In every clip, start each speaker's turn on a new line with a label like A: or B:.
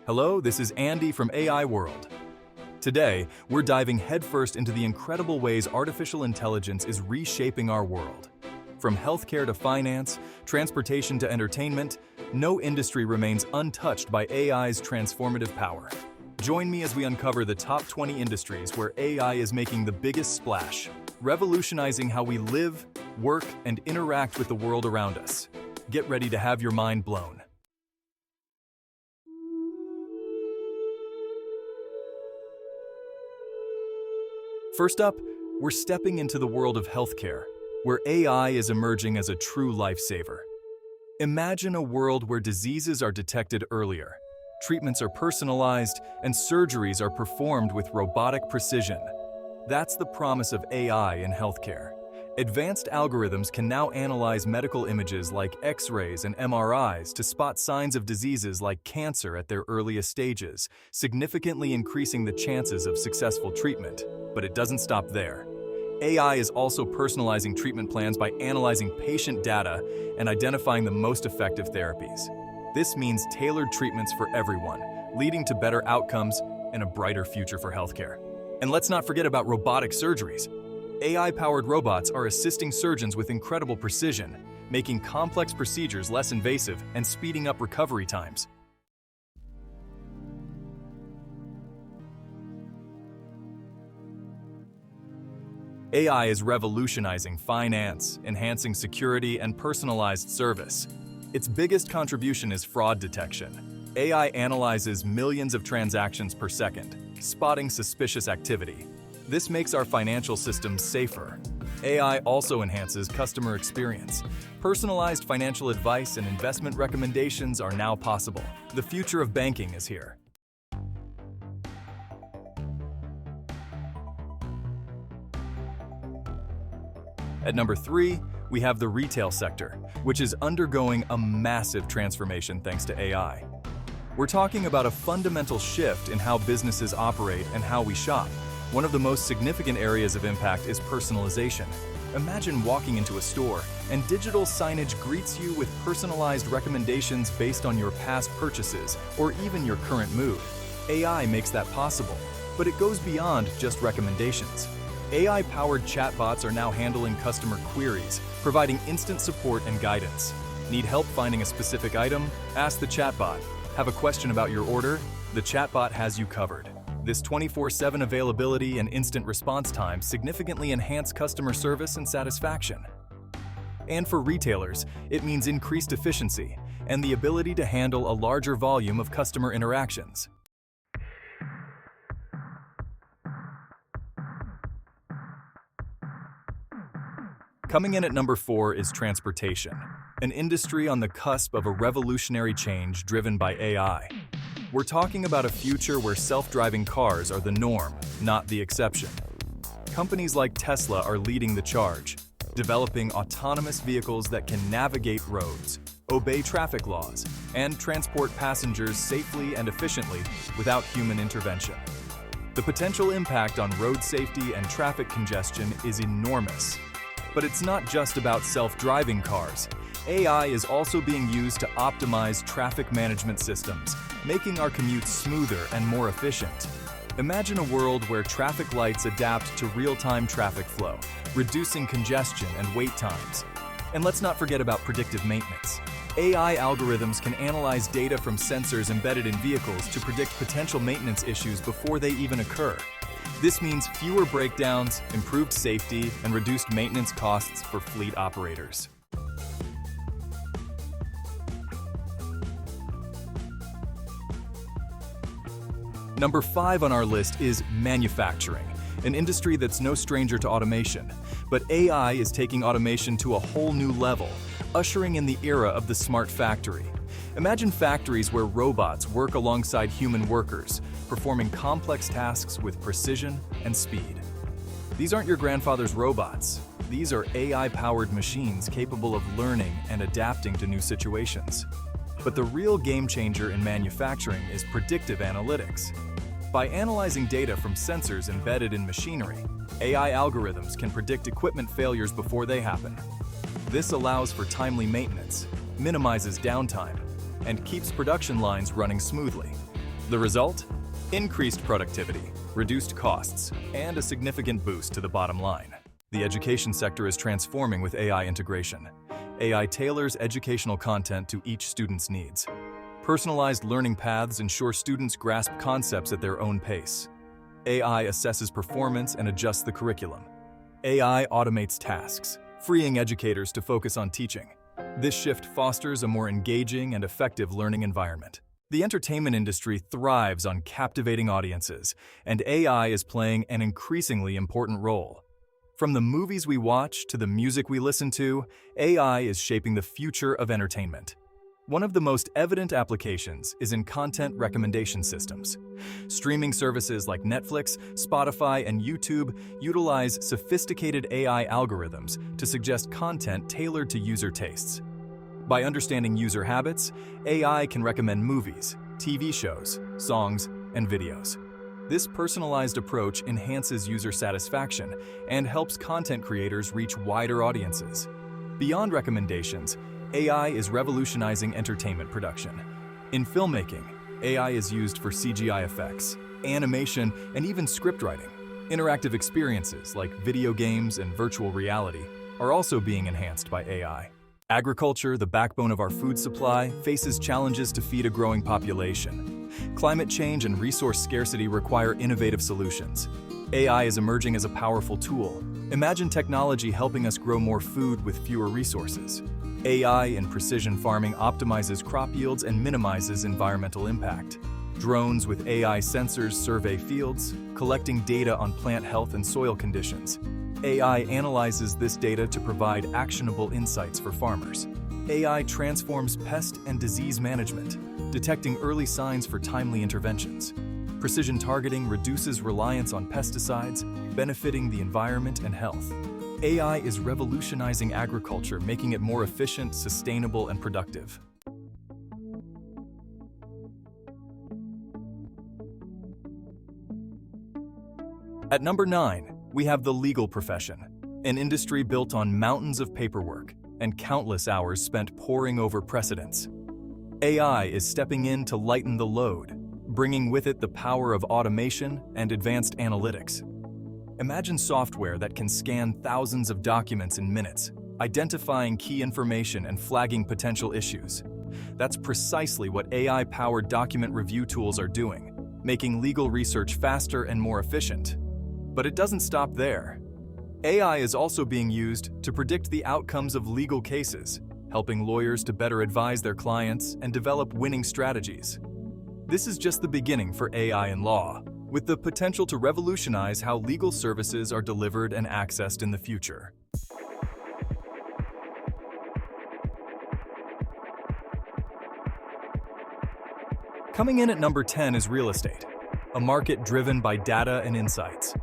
A: Hello, this is Andy from AI World. Today, we're diving headfirst into the incredible ways artificial intelligence is reshaping our world. From healthcare to finance, transportation to entertainment, no industry remains untouched by AI's transformative power. Join me as we uncover the top 20 industries where AI is making the biggest splash, revolutionizing how we live, work, and interact with the world around us. Get ready to have your mind blown. First up, we're stepping into the world of healthcare, where AI is emerging as a true lifesaver. Imagine a world where diseases are detected earlier, treatments are personalized, and surgeries are performed with robotic precision. That's the promise of AI in healthcare. Advanced algorithms can now analyze medical images like X-rays and MRIs to spot signs of diseases like cancer at their earliest stages, significantly increasing the chances of successful treatment. But it doesn't stop there. AI is also personalizing treatment plans by analyzing patient data and identifying the most effective therapies. This means tailored treatments for everyone, leading to better outcomes and a brighter future for healthcare. And let's not forget about robotic surgeries. AI-powered robots are assisting surgeons with incredible precision, making complex procedures less invasive and speeding up recovery times. AI is revolutionizing finance, enhancing security, and personalized service. Its biggest contribution is fraud detection. AI analyzes millions of transactions per second, spotting suspicious activity. This makes our financial systems safer. AI also enhances customer experience. Personalized financial advice and investment recommendations are now possible. The future of banking is here. At number 3, we have the retail sector, which is undergoing a massive transformation thanks to AI. We're talking about a fundamental shift in how businesses operate and how we shop. One of the most significant areas of impact is personalization. Imagine walking into a store and digital signage greets you with personalized recommendations based on your past purchases or even your current mood. AI makes that possible, but it goes beyond just recommendations. AI-powered chatbots are now handling customer queries, providing instant support and guidance. Need help finding a specific item? Ask the chatbot. Have a question about your order? The chatbot has you covered. This 24/7 availability and instant response time significantly enhance customer service and satisfaction. And for retailers, it means increased efficiency and the ability to handle a larger volume of customer interactions. Coming in at number 4 is transportation, an industry on the cusp of a revolutionary change driven by AI. We're talking about a future where self-driving cars are the norm, not the exception. Companies like Tesla are leading the charge, developing autonomous vehicles that can navigate roads, obey traffic laws, and transport passengers safely and efficiently without human intervention. The potential impact on road safety and traffic congestion is enormous. But it's not just about self-driving cars. AI is also being used to optimize traffic management systems, making our commutes smoother and more efficient. Imagine a world where traffic lights adapt to real-time traffic flow, reducing congestion and wait times. And let's not forget about predictive maintenance. AI algorithms can analyze data from sensors embedded in vehicles to predict potential maintenance issues before they even occur. This means fewer breakdowns, improved safety, and reduced maintenance costs for fleet operators. Number 5 on our list is manufacturing, an industry that's no stranger to automation. But AI is taking automation to a whole new level, ushering in the era of the smart factory. Imagine factories where robots work alongside human workers, performing complex tasks with precision and speed. These aren't your grandfather's robots. These are AI-powered machines capable of learning and adapting to new situations. But the real game changer in manufacturing is predictive analytics. By analyzing data from sensors embedded in machinery, AI algorithms can predict equipment failures before they happen. This allows for timely maintenance, minimizes downtime, and keeps production lines running smoothly. The result? Increased productivity, reduced costs, and a significant boost to the bottom line. The education sector is transforming with AI integration. AI tailors educational content to each student's needs. Personalized learning paths ensure students grasp concepts at their own pace. AI assesses performance and adjusts the curriculum. AI automates tasks, freeing educators to focus on teaching. This shift fosters a more engaging and effective learning environment. The entertainment industry thrives on captivating audiences, and AI is playing an increasingly important role. From the movies we watch to the music we listen to, AI is shaping the future of entertainment. One of the most evident applications is in content recommendation systems. Streaming services like Netflix, Spotify, and YouTube utilize sophisticated AI algorithms to suggest content tailored to user tastes. By understanding user habits, AI can recommend movies, TV shows, songs, and videos. This personalized approach enhances user satisfaction and helps content creators reach wider audiences. Beyond recommendations, AI is revolutionizing entertainment production. In filmmaking, AI is used for CGI effects, animation, and even script writing. Interactive experiences like video games and virtual reality are also being enhanced by AI. Agriculture, the backbone of our food supply, faces challenges to feed a growing population. Climate change and resource scarcity require innovative solutions. AI is emerging as a powerful tool. Imagine technology helping us grow more food with fewer resources. AI in precision farming optimizes crop yields and minimizes environmental impact. Drones with AI sensors survey fields, collecting data on plant health and soil conditions. AI analyzes this data to provide actionable insights for farmers. AI transforms pest and disease management, detecting early signs for timely interventions. Precision targeting reduces reliance on pesticides, benefiting the environment and health. AI is revolutionizing agriculture, making it more efficient, sustainable, and productive. At number 9, we have the legal profession, an industry built on mountains of paperwork and countless hours spent poring over precedents. AI is stepping in to lighten the load, bringing with it the power of automation and advanced analytics. Imagine software that can scan thousands of documents in minutes, identifying key information and flagging potential issues. That's precisely what AI-powered document review tools are doing, making legal research faster and more efficient. But it doesn't stop there. AI is also being used to predict the outcomes of legal cases, helping lawyers to better advise their clients and develop winning strategies. This is just the beginning for AI in law, with the potential to revolutionize how legal services are delivered and accessed in the future. Coming in at number 10 is real estate, a market driven by data and insights.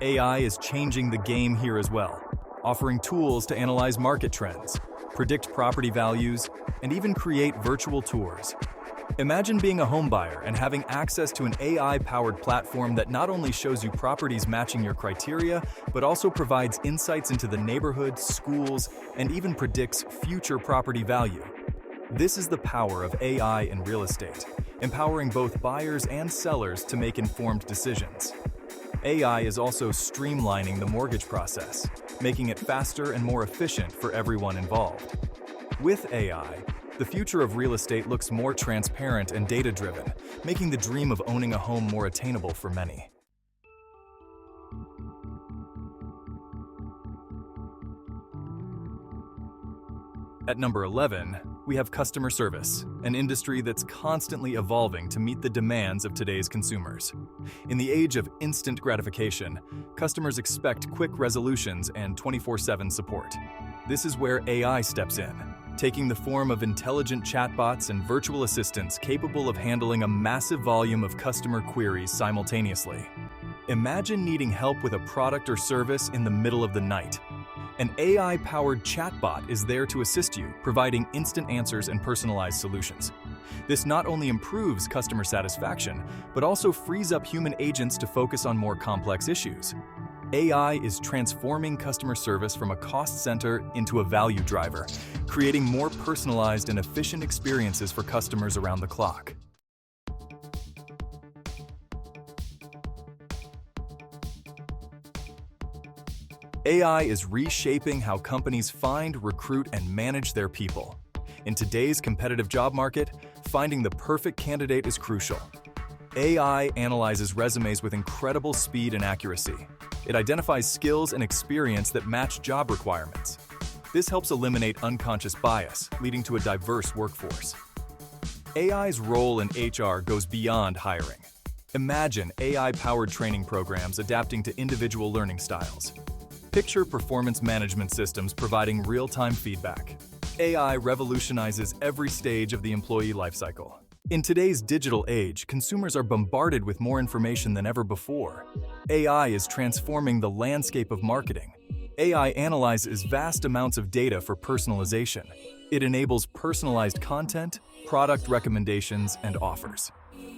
A: AI is changing the game here as well, offering tools to analyze market trends, predict property values, and even create virtual tours. Imagine being a homebuyer and having access to an AI-powered platform that not only shows you properties matching your criteria, but also provides insights into the neighborhood, schools, and even predicts future property value. This is the power of AI in real estate, empowering both buyers and sellers to make informed decisions. AI is also streamlining the mortgage process, making it faster and more efficient for everyone involved. With AI, the future of real estate looks more transparent and data-driven, making the dream of owning a home more attainable for many. At number 11, we have customer service, an industry that's constantly evolving to meet the demands of today's consumers. In the age of instant gratification, customers expect quick resolutions and 24/7 support. This is where AI steps in, taking the form of intelligent chatbots and virtual assistants capable of handling a massive volume of customer queries simultaneously. Imagine needing help with a product or service in the middle of the night. An AI-powered chatbot is there to assist you, providing instant answers and personalized solutions. This not only improves customer satisfaction, but also frees up human agents to focus on more complex issues. AI is transforming customer service from a cost center into a value driver, creating more personalized and efficient experiences for customers around the clock. AI is reshaping how companies find, recruit, and manage their people. In today's competitive job market, finding the perfect candidate is crucial. AI analyzes resumes with incredible speed and accuracy. It identifies skills and experience that match job requirements. This helps eliminate unconscious bias, leading to a diverse workforce. AI's role in HR goes beyond hiring. Imagine AI-powered training programs adapting to individual learning styles. Picture performance management systems providing real-time feedback. AI revolutionizes every stage of the employee lifecycle. In today's digital age, consumers are bombarded with more information than ever before. AI is transforming the landscape of marketing. AI analyzes vast amounts of data for personalization. It enables personalized content, product recommendations, and offers.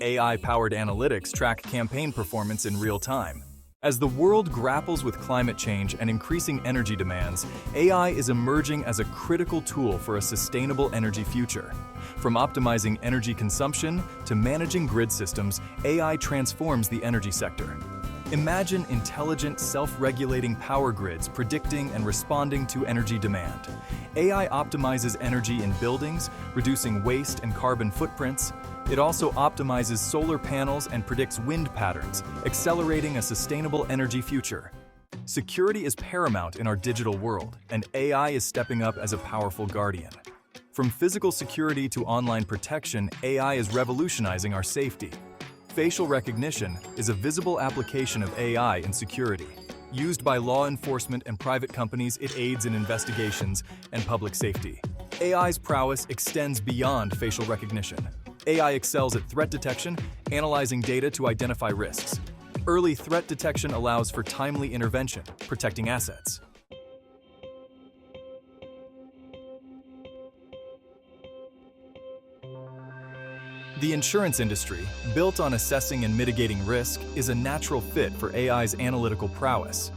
A: AI-powered analytics track campaign performance in real time. As the world grapples with climate change and increasing energy demands, AI is emerging as a critical tool for a sustainable energy future. From optimizing energy consumption to managing grid systems, AI transforms the energy sector. Imagine intelligent, self-regulating power grids predicting and responding to energy demand. AI optimizes energy in buildings, reducing waste and carbon footprints. It also optimizes solar panels and predicts wind patterns, accelerating a sustainable energy future. Security is paramount in our digital world, and AI is stepping up as a powerful guardian. From physical security to online protection, AI is revolutionizing our safety. Facial recognition is a visible application of AI in security. Used by law enforcement and private companies, it aids in investigations and public safety. AI's prowess extends beyond facial recognition. AI excels at threat detection, analyzing data to identify risks. Early threat detection allows for timely intervention, protecting assets. The insurance industry, built on assessing and mitigating risk, is a natural fit for AI's analytical prowess.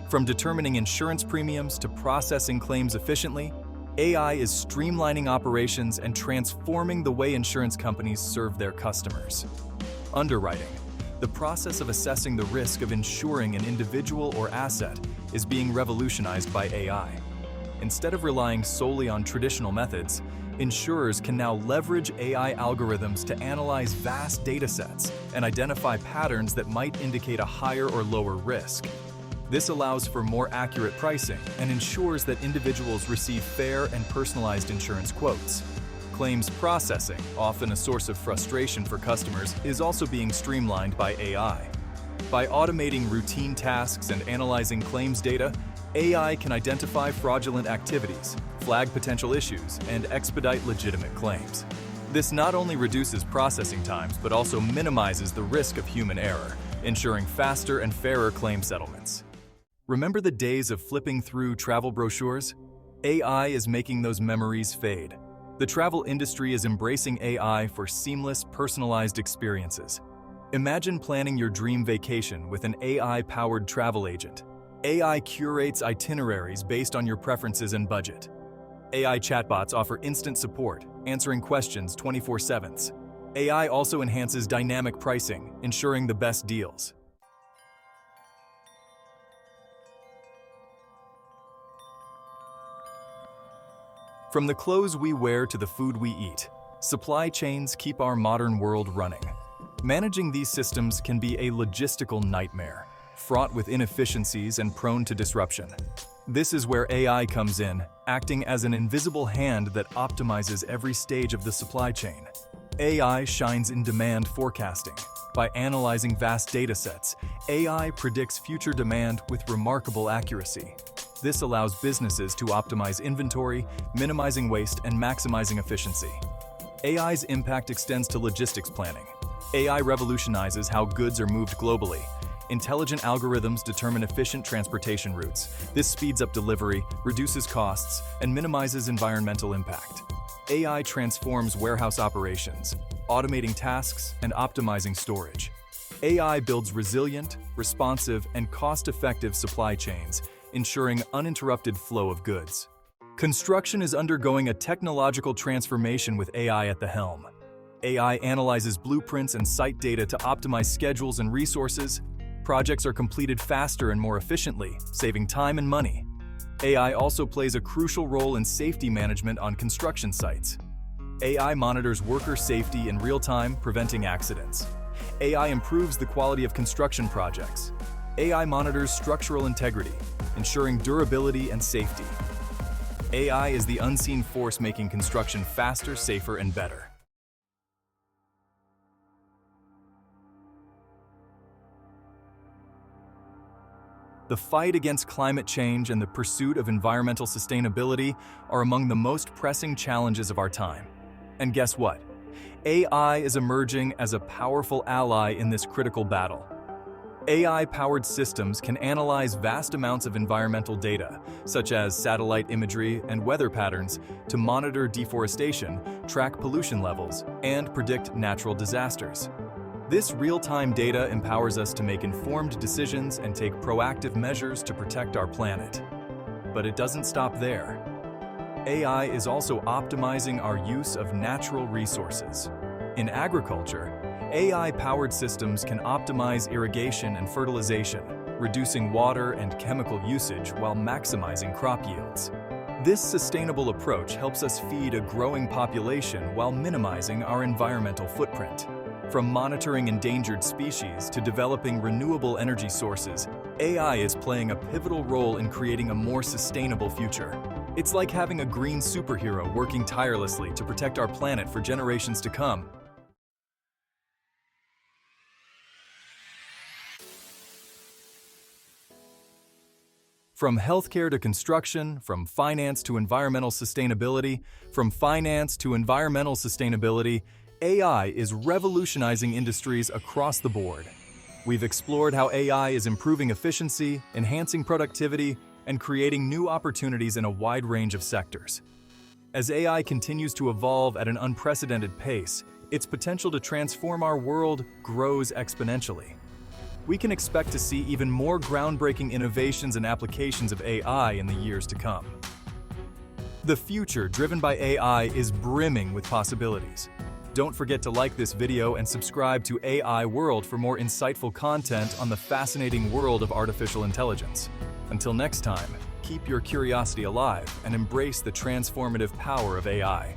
A: From determining insurance premiums to processing claims efficiently, AI is streamlining operations and transforming the way insurance companies serve their customers. Underwriting. The process of assessing the risk of insuring an individual or asset is being revolutionized by AI. Instead of relying solely on traditional methods, insurers can now leverage AI algorithms to analyze vast datasets and identify patterns that might indicate a higher or lower risk. This allows for more accurate pricing and ensures that individuals receive fair and personalized insurance quotes. Claims processing, often a source of frustration for customers, is also being streamlined by AI. By automating routine tasks and analyzing claims data, AI can identify fraudulent activities, flag potential issues, and expedite legitimate claims. This not only reduces processing times, but also minimizes the risk of human error, ensuring faster and fairer claim settlements. Remember the days of flipping through travel brochures? AI is making those memories fade. The travel industry is embracing AI for seamless, personalized experiences. Imagine planning your dream vacation with an AI-powered travel agent. AI curates itineraries based on your preferences and budget. AI chatbots offer instant support, answering questions 24/7. AI also enhances dynamic pricing, ensuring the best deals. From the clothes we wear to the food we eat, supply chains keep our modern world running. Managing these systems can be a logistical nightmare, fraught with inefficiencies and prone to disruption. This is where AI comes in, acting as an invisible hand that optimizes every stage of the supply chain. AI shines in demand forecasting. By analyzing vast datasets, AI predicts future demand with remarkable accuracy. This allows businesses to optimize inventory, minimizing waste and maximizing efficiency. AI's impact extends to logistics planning. AI revolutionizes how goods are moved globally. Intelligent algorithms determine efficient transportation routes. This speeds up delivery, reduces costs, and minimizes environmental impact. AI transforms warehouse operations, automating tasks and optimizing storage. AI builds resilient, responsive, and cost-effective supply chains, ensuring uninterrupted flow of goods. Construction is undergoing a technological transformation with AI at the helm. AI analyzes blueprints and site data to optimize schedules and resources. Projects are completed faster and more efficiently, saving time and money. AI also plays a crucial role in safety management on construction sites. AI monitors worker safety in real time, preventing accidents. AI improves the quality of construction projects. AI monitors structural integrity, ensuring durability and safety. AI is the unseen force making construction faster, safer, and better. The fight against climate change and the pursuit of environmental sustainability are among the most pressing challenges of our time. And guess what? AI is emerging as a powerful ally in this critical battle. AI-powered systems can analyze vast amounts of environmental data, such as satellite imagery and weather patterns, to monitor deforestation, track pollution levels, and predict natural disasters. This real-time data empowers us to make informed decisions and take proactive measures to protect our planet. But it doesn't stop there. AI is also optimizing our use of natural resources. In agriculture, AI-powered systems can optimize irrigation and fertilization, reducing water and chemical usage while maximizing crop yields. This sustainable approach helps us feed a growing population while minimizing our environmental footprint. From monitoring endangered species to developing renewable energy sources, AI is playing a pivotal role in creating a more sustainable future. It's like having a green superhero working tirelessly to protect our planet for generations to come. From healthcare to construction, from finance to environmental sustainability, AI is revolutionizing industries across the board. We've explored how AI is improving efficiency, enhancing productivity, and creating new opportunities in a wide range of sectors. As AI continues to evolve at an unprecedented pace, its potential to transform our world grows exponentially. We can expect to see even more groundbreaking innovations and applications of AI in the years to come. The future, driven by AI, is brimming with possibilities. Don't forget to like this video and subscribe to AI World for more insightful content on the fascinating world of artificial intelligence. Until next time, keep your curiosity alive and embrace the transformative power of AI.